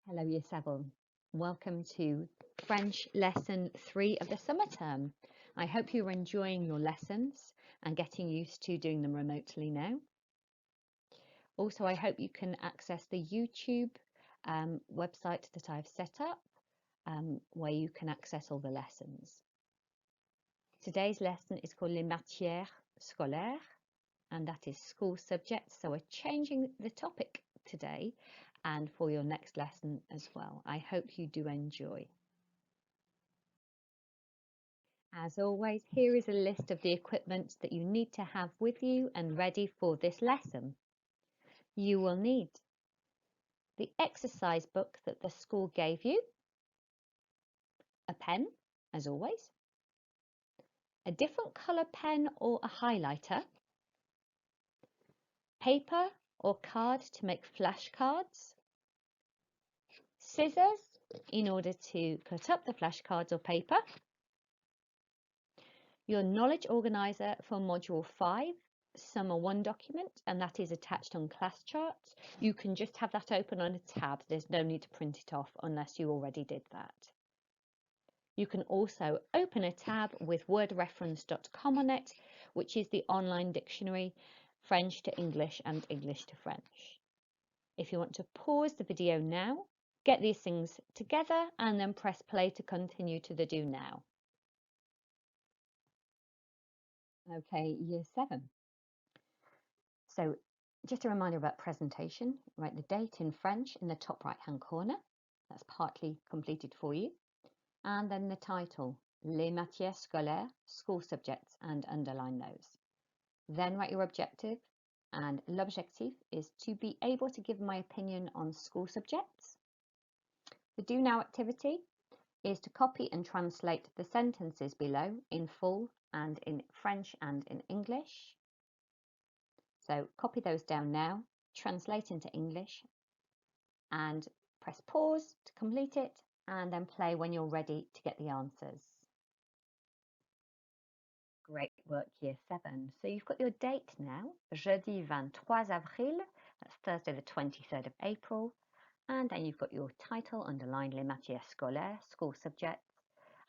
Hello, Year 7. Welcome to French Lesson 3 of the summer term. I hope you're enjoying your lessons and getting used to doing them remotely now. Also, I hope you can access the YouTube website that I've set up where you can access all the lessons. Today's lesson is called Les matieres scolaires, and that is school subjects. So we're changing the topic today and for your next lesson as well. I hope you do enjoy. As always, here is a list of the equipment that you need to have with you and ready for this lesson. You will need the exercise book that the school gave you, a pen, as always, a different colour pen or a highlighter, paper or card to make flashcards, scissors in order to cut up the flashcards or paper, your knowledge organiser for Module 5, Summer 1 document, and that is attached on class charts. You can just have that open on a tab. There's no need to print it off unless you already did that. You can also open a tab with wordreference.com on it, which is the online dictionary, French to English and English to French. If you want to pause the video now, get these things together and then press play to continue to the do now. Okay, Year 7. So just a reminder about presentation, write the date in French in the top right hand corner. That's partly completed for you. And then the title, Les matières scolaires, school subjects, and underline those. Then write your objective, and l'objectif is to be able to give my opinion on school subjects. The do now activity is to copy and translate the sentences below in full and in French and in English. So copy those down now, translate into English and press pause to complete it and then play when you're ready to get the answers. Great work, Year 7. So you've got your date now, jeudi 23 avril, that's Thursday the 23rd of April, and then you've got your title underlined, Les matières scolaires, school subjects,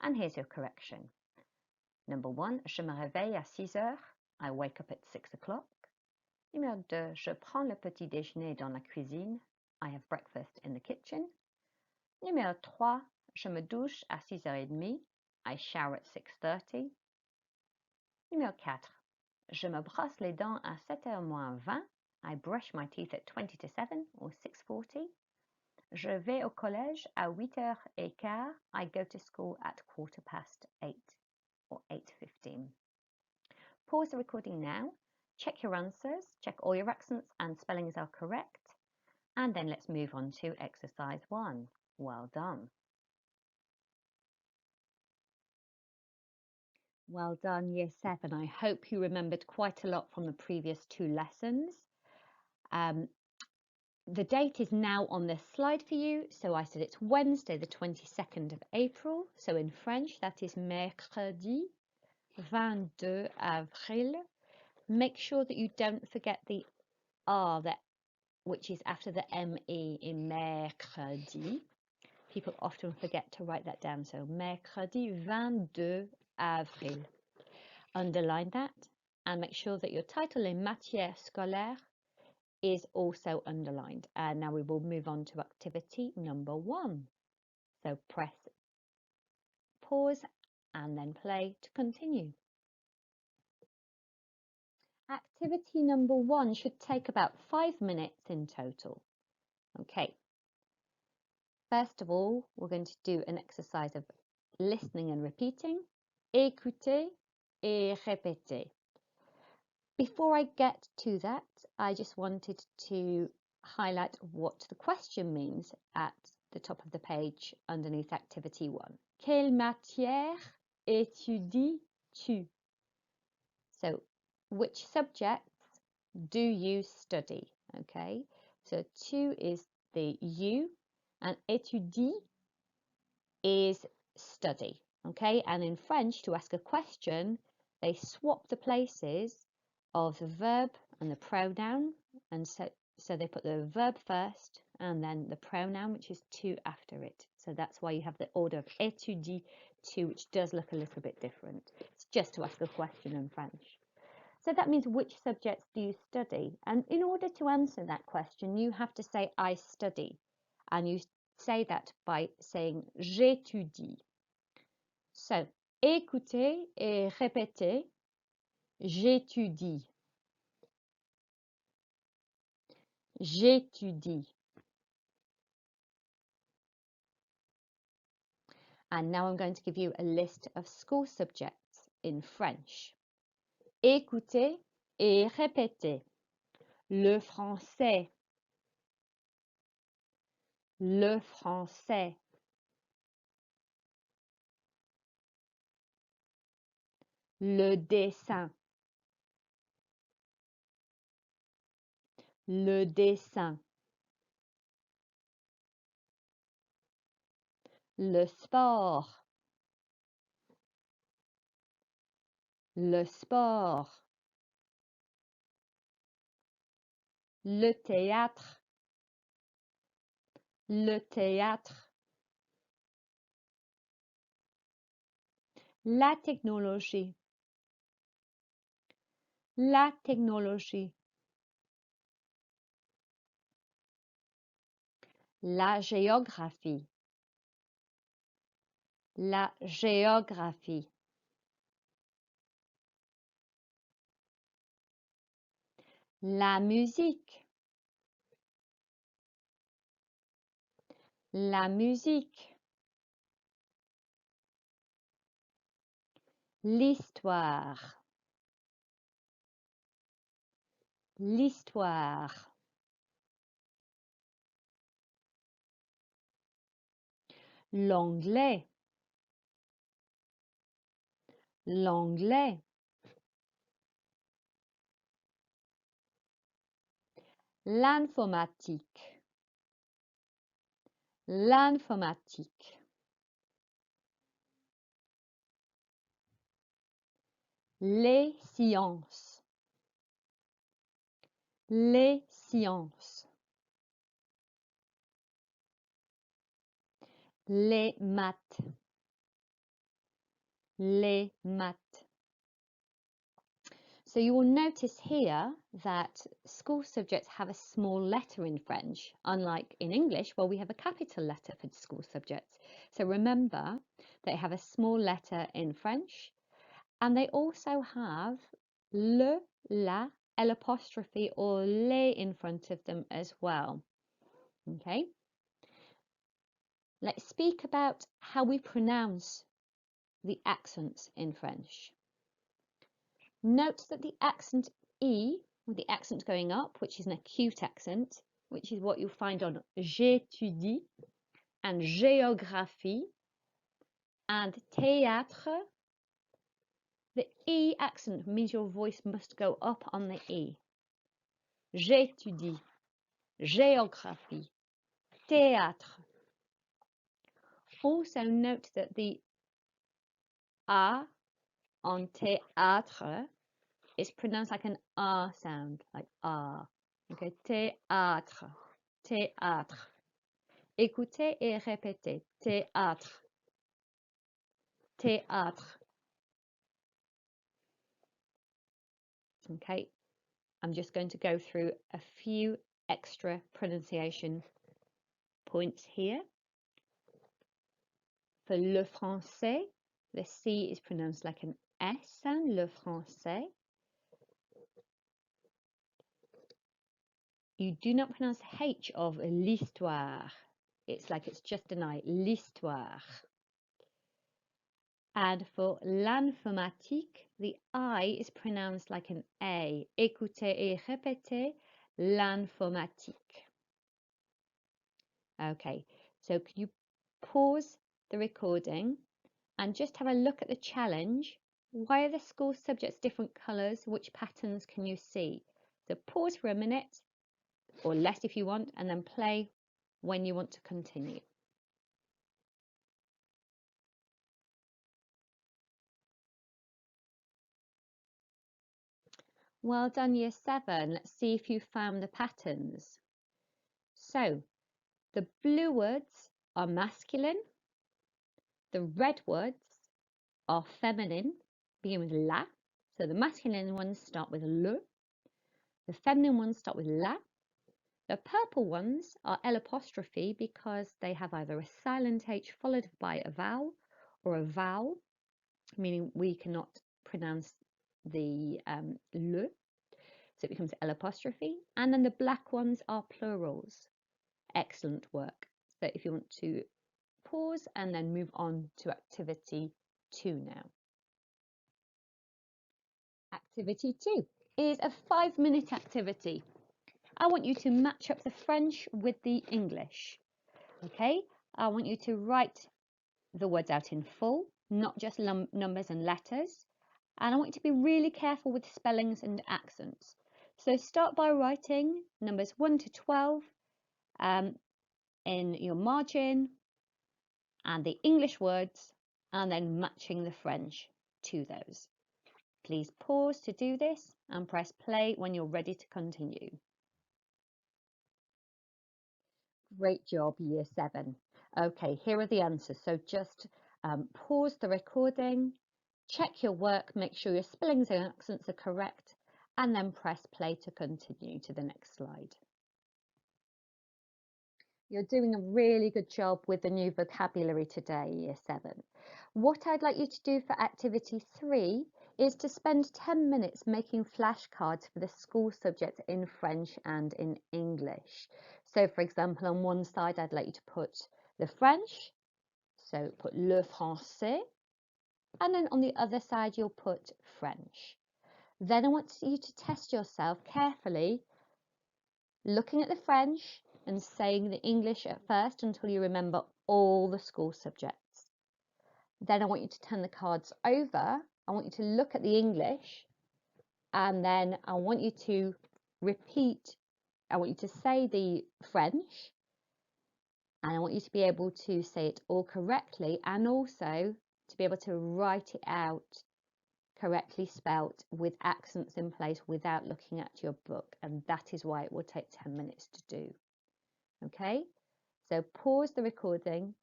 and here's your correction. Number 1, je me réveille à 6 heures, I wake up at 6 o'clock. Numéro 2, je prends le petit déjeuner dans la cuisine, I have breakfast in the kitchen. Numéro 3, je me douche à 6h30, I shower at 6:30. Numéro 4, je me brosse les dents à 7h moins 20, I brush my teeth at 20 to 7 or 6:40. Je vais au collège à 8h15, I go to school at 8:15 or 8:15. Pause the recording now, check your answers, check all your accents and spellings are correct, and then let's move on to exercise 1. Well done. Well done, Year 7. I hope you remembered quite a lot from the previous 2 lessons. The date is now on this slide for you. So I said it's Wednesday, the 22nd of April. So in French, that is mercredi 22 avril. Make sure that you don't forget the R, which is after the ME in mercredi. People often forget to write that down. So mercredi 22 avril. Underline that and make sure that your title in matières scolaires is also underlined. And now we will move on to activity number 1. So press pause and then play to continue. Activity number 1 should take about 5 minutes in total. Okay. First of all, we're going to do an exercise of listening and repeating. Écoutez et répétez. Before I get to that, I just wanted to highlight what the question means at the top of the page underneath activity 1. Quelle matière étudies-tu? So, which subjects do you study? Okay, so tu is the you and étudie is study. Okay, and in French, to ask a question, they swap the places of the verb and the pronoun, and so they put the verb first and then the pronoun, which is to after it. So that's why you have the order of étudie to, which does look a little bit different. It's just to ask a question in French. So that means which subjects do you study? And in order to answer that question, you have to say I study. And you say that by saying j'étudie. So, écoutez et répétez, j'étudie. J'étudie. And now I'm going to give you a list of school subjects in French. Écoutez et répétez. Le français. Le français. Le dessin. Le dessin. Le sport. Le sport. Le théâtre. Le théâtre. La technologie. La technologie. La géographie. La géographie. La musique. La musique. L'histoire. L'histoire. L'anglais. L'anglais. L'informatique. L'informatique. Les sciences. Les sciences. Les maths. Les maths. So you will notice here that school subjects have a small letter in French, unlike in English, where we have a capital letter for school subjects. So remember, they have a small letter in French, and they also have le, la, l'apostrophe or les in front of them as well. Okay. Let's speak about how we pronounce the accents in French. Note that the accent E, with the accent going up, which is an acute accent, which is what you'll find on j'étudie and géographie and théâtre, the E accent means your voice must go up on the E. J'étudie, géographie, théâtre. Also note that the A on théâtre is pronounced like an R sound, like R. Okay, théâtre, théâtre. Écoutez et répétez. Théâtre, théâtre. Okay, I'm just going to go through a few extra pronunciation points here. For le français, the C is pronounced like an S sound, le français. You do not pronounce the H of l'histoire. It's like it's just an I, l'histoire. And for l'informatique, the I is pronounced like an A. Écoutez et répétez l'informatique. Okay, so could you pause the recording and just have a look at the challenge? Why are the school subjects different colours? Which patterns can you see? So pause for a minute, or less if you want, and then play when you want to continue. Well done, Year 7. Let's see if you found the patterns. So, The blue words are masculine. The red words are feminine, begin with la. So the masculine ones start with le. The feminine ones start with la. The purple ones are L apostrophe because they have either a silent H followed by a vowel or a vowel, meaning we cannot pronounce the le. So it becomes L apostrophe. And then the black ones are plurals. Excellent work. So if you want to pause and then move on to activity 2 now. Activity 2 is a 5-minute activity. I want you to match up the French with the English. Okay, I want you to write the words out in full, not just numbers and letters. And I want you to be really careful with spellings and accents. So start by writing numbers 1 to 12 in your margin and the English words, and then matching the French to those. Please pause to do this and press play when you're ready to continue. Great job, Year 7. Okay, here are the answers. So just pause the recording, check your work, make sure your spellings and accents are correct, and then press play to continue to the next slide. You're doing a really good job with the new vocabulary today, Year 7. What I'd like you to do for activity 3 is to spend 10 minutes making flashcards for the school subjects in French and in English. So for example, on one side, I'd like you to put the French, so put le français, and then on the other side, you'll put French. Then I want you to test yourself carefully, looking at the French and saying the English at first until you remember all the school subjects. Then I want you to turn the cards over. I want you to look at the English, and then I want you to repeat. I want you to say the French, and I want you to be able to say it all correctly, and also to be able to write it out correctly spelt with accents in place without looking at your book. And that is why it will take 10 minutes to do. Okay, so pause the recording,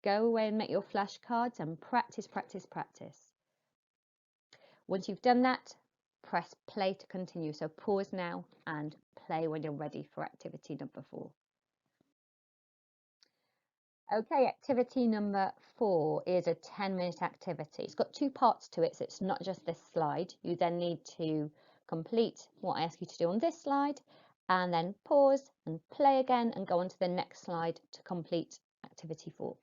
go away and make your flashcards and practice, practice, practice. Once you've done that, press play to continue. So pause now and play when you're ready for activity number 4. Okay, activity number 4 is a 10-minute activity. It's got 2 parts to it, so it's not just this slide. You then need to complete what I ask you to do on this slide, and then pause and play again and go on to the next slide to complete activity 4.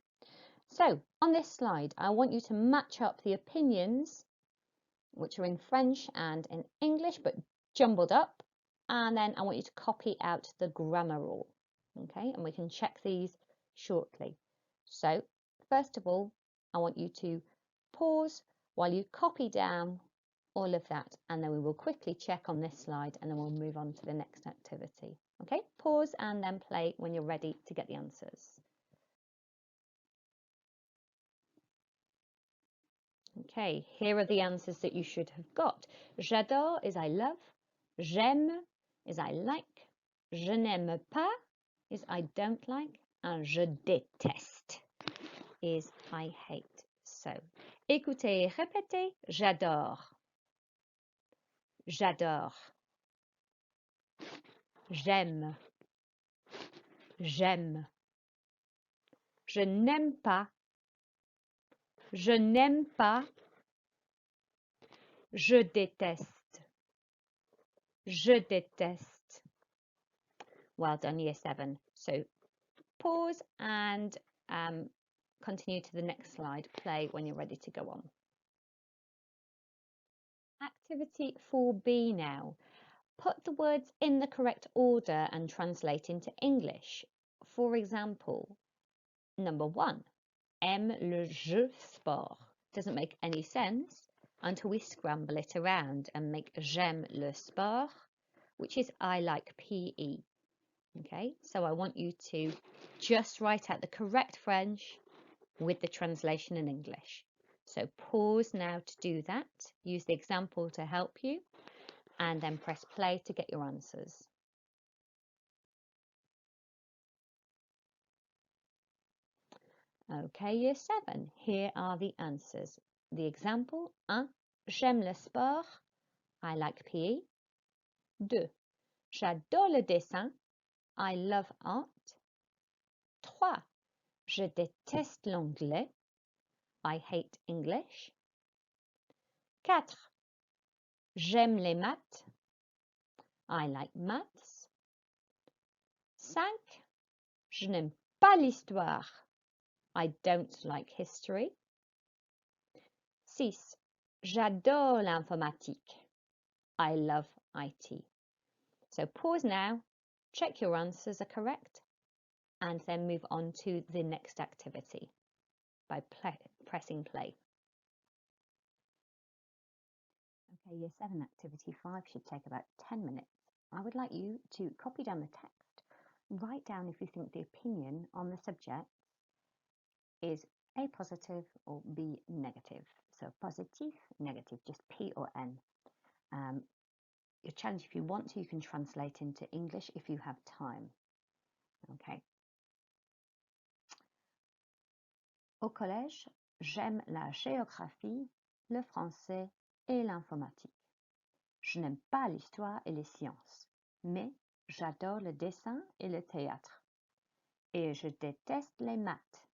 So on this slide, I want you to match up the opinions, which are in French and in English, but jumbled up. And then I want you to copy out the grammar rule. Okay, and we can check these shortly. So first of all, I want you to pause while you copy down all of that, and then we will quickly check on this slide, and then we'll move on to the next activity. Okay, pause and then play when you're ready to get the answers. Okay, here are the answers that you should have got. J'adore is I love. J'aime is I like. Je n'aime pas is I don't like. And je déteste is I hate. So, écoutez et répétez. J'adore. J'adore. J'aime. J'aime. Je n'aime pas. Je n'aime pas. Je déteste. Je déteste. Well done, Year 7. So pause and continue to the next slide. Play when you're ready to go on. Activity 4B now. Put the words in the correct order and translate into English. For example, number 1, aime le jeu sport. Doesn't make any sense until we scramble it around and make j'aime le sport, which is I like PE. Okay, so I want you to just write out the correct French with the translation in English. So pause now to do that. Use the example to help you, and then press play to get your answers. Okay, year 7. Here are the answers. The example 1. J'aime le sport. I like PE. 2. J'adore le dessin. I love art. 3. Je déteste l'anglais. I hate English. 4. J'aime les maths. I like maths. 5. Je n'aime pas l'histoire. I don't like history. 6. J'adore l'informatique. I love IT. So pause now, check your answers are correct, and then move on to the next activity by pressing play. Okay, year 7 activity 5 should take about 10 minutes. I would like you to copy down the text, write down if you think the opinion on the subject is A positive or B negative. So positive, negative, just P or N. Your challenge, if you want to, you can translate into English if you have time. Okay. Au collège, j'aime la géographie, le français et l'informatique. Je n'aime pas l'histoire et les sciences, mais j'adore le dessin et le théâtre. Et je déteste les maths.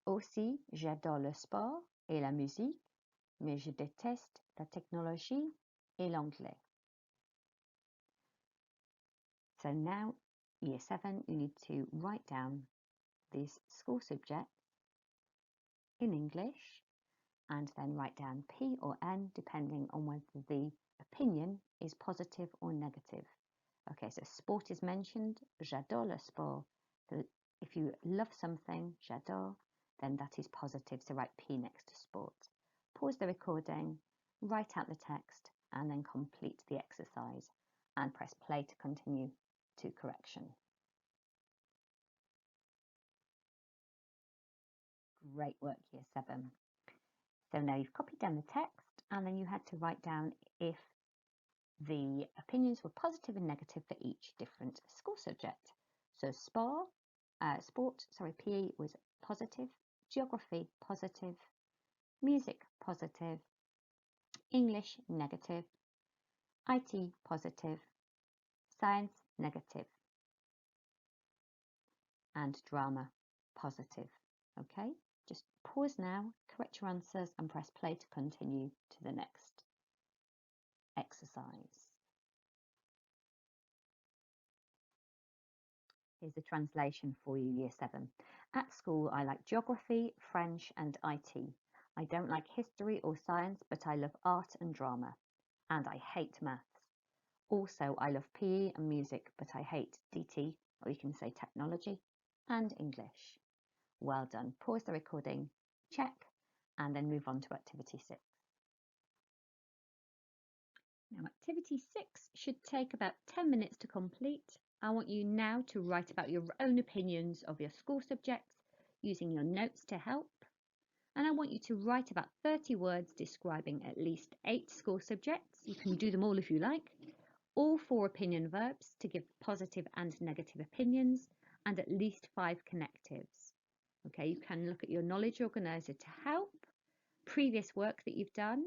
Aussi, j'adore le sport et la musique, mais je déteste la technologie et l'anglais. So now, year 7, you need to write down these school subjects in English and then write down P or N depending on whether the opinion is positive or negative. Okay, so sport is mentioned, j'adore le sport. So if you love something, j'adore, then that is positive, so write P next to sport. Pause the recording, write out the text, and then complete the exercise and press play to continue to correction. Great work, year 7. So now you've copied down the text and then you had to write down if the opinions were positive and negative for each different school subject. So PE was positive, geography positive, music positive, English negative, IT positive, science negative, and drama positive. Okay, just pause now, correct your answers and press play to continue to the next exercise. Here's the translation for you, year 7. At school, I like geography, French and IT. I don't like history or science, but I love art and drama. And I hate maths. Also, I love PE and music, but I hate DT, or you can say technology, and English. Well done. Pause the recording, check, and then move on to activity 6. Now, activity 6 should take about 10 minutes to complete. I want you now to write about your own opinions of your school subjects using your notes to help. And I want you to write about 30 words describing at least 8 school subjects. You can do them all if you like. All 4 opinion verbs to give positive and negative opinions, and at least 5 connectives. Okay, you can look at your knowledge organizer to help, previous work that you've done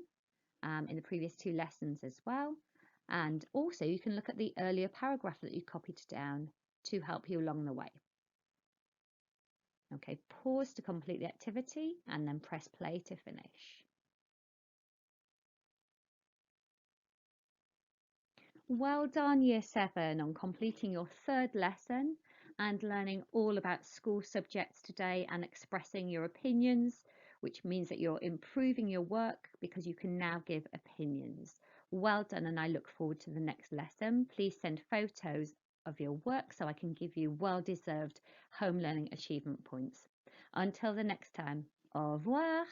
in the previous 2 lessons as well. And also you can look at the earlier paragraph that you copied down to help you along the way. Okay, pause to complete the activity and then press play to finish. Well done, year 7, on completing your 3rd lesson and learning all about school subjects today and expressing your opinions, which means that you're improving your work because you can now give opinions. Well done, and I look forward to the next lesson. Please send photos of your work so I can give you well-deserved home learning achievement points. Until the next time, au revoir.